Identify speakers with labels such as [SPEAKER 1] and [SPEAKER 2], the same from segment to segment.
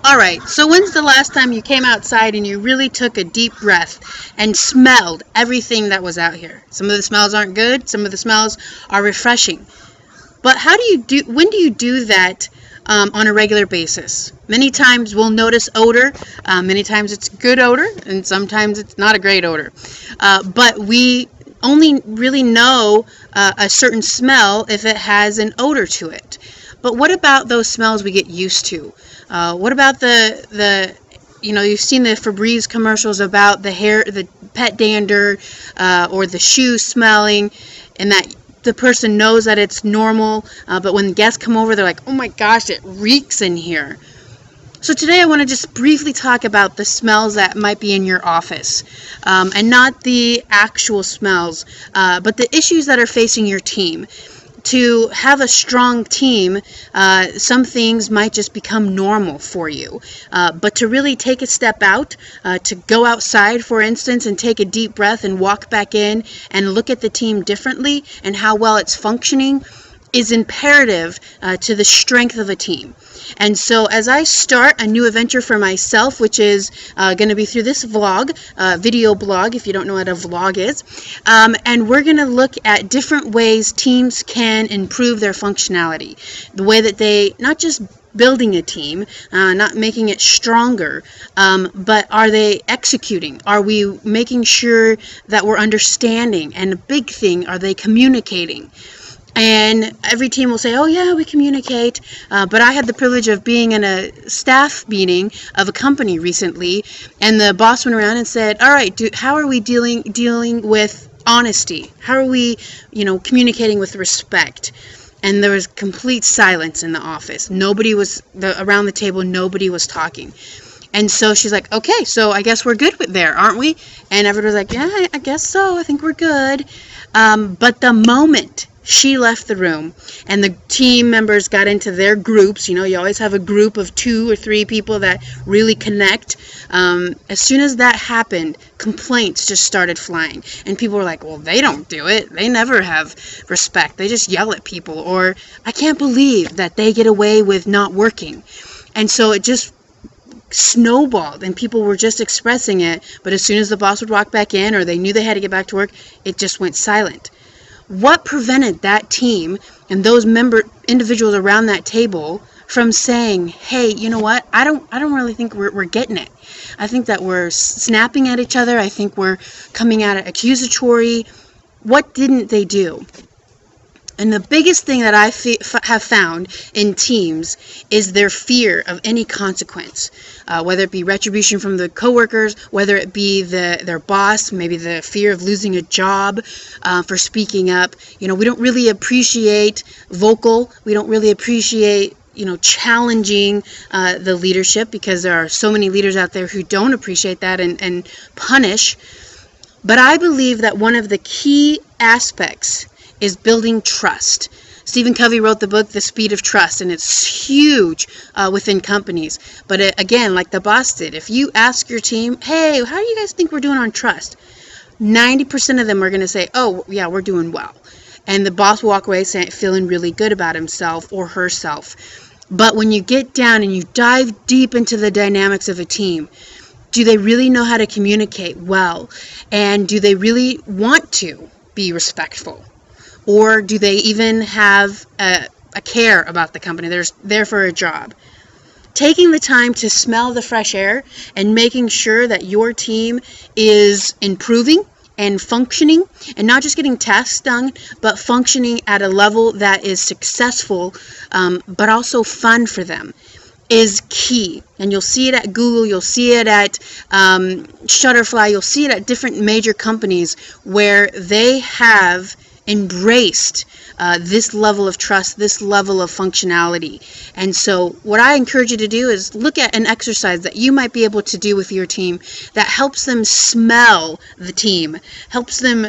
[SPEAKER 1] Alright, so when's the last time you came outside and you really took a deep breath and smelled everything that was out here? Some of the smells aren't good, some of the smells are refreshing. But when do you do that on a regular basis? Many times we'll notice odor, many times it's good odor, and sometimes it's not a great odor. But we only really know a certain smell if it has an odor to it. But what about those smells we get used to? What about you've seen the Febreze commercials about the pet dander, or the shoes smelling, and that the person knows that it's normal, but when guests come over, they're like, oh my gosh, it reeks in here. So today I want to just briefly talk about the smells that might be in your office, and not the actual smells, but the issues that are facing your team. To have a strong team, some things might just become normal for you. But to really take a step out, to go outside, for instance, and take a deep breath and walk back in and look at the team differently and how well it's functioning is imperative to the strength of a team. And so as I start a new adventure for myself, which is going to be through this vlog, video blog, if you don't know what a vlog is, and we're going to look at different ways teams can improve their functionality. The way that they, not just building a team, not making it stronger, but are they executing? Are we making sure that we're understanding? And a big thing, are they communicating? And every team will say, oh yeah, we communicate, but I had the privilege of being in a staff meeting of a company recently, and the boss went around and said, all right, how are we dealing with honesty? How are we, communicating with respect? And there was complete silence in the office. Nobody was, around the table, nobody was talking. And so she's like, okay, so I guess we're good with there, aren't we? And everybody's like, yeah, I guess so. I think we're good. But the moment she left the room and the team members got into their groups, you always have a group of 2 or 3 people that really connect. As soon as that happened, complaints just started flying. And people were like, well, they don't do it. They never have respect. They just yell at people. Or, I can't believe that they get away with not working. And so it just snowballed and people were just expressing it. But as soon as the boss would walk back in or they knew they had to get back to work, it just went silent. What prevented that team and those individuals around that table from saying, hey, you know what? I don't really think we're getting it. I think that we're snapping at each other. I think we're coming at it accusatory. What didn't they do? And the biggest thing that I have found in teams is their fear of any consequence, whether it be retribution from the coworkers, whether it be their boss, maybe the fear of losing a job for speaking up. We don't really appreciate vocal. We don't really appreciate challenging the leadership, because there are so many leaders out there who don't appreciate that and punish. But I believe that one of the key aspects is building trust. Stephen Covey wrote the book, The Speed of Trust, and it's huge within companies. But again, like the boss did, if you ask your team, hey, how do you guys think we're doing on trust? 90% of them are going to say, oh, yeah, we're doing well. And the boss will walk away feeling really good about himself or herself. But when you get down and you dive deep into the dynamics of a team, do they really know how to communicate well? And do they really want to be respectful? Or do they even have a care about the company? They're there for a job. Taking the time to smell the fresh air and making sure that your team is improving and functioning, and not just getting tasks done, but functioning at a level that is successful, but also fun for them, is key. And you'll see it at Google, you'll see it at Shutterfly, you'll see it at different major companies where they have embraced this level of trust, this level of functionality. And so what I encourage you to do is look at an exercise that you might be able to do with your team that helps them smell the team, helps them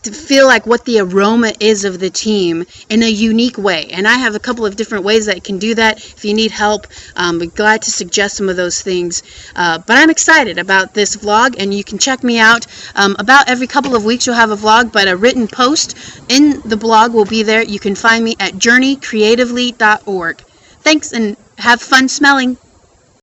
[SPEAKER 1] to feel like what the aroma is of the team in a unique way. And I have a couple of different ways that I can do that. If you need help, I'm glad to suggest some of those things. But I'm excited about this vlog, and you can check me out. About every couple of weeks you'll have a vlog, but a written post in the blog will be there. You can find me at journeycreatively.org. Thanks, and have fun smelling.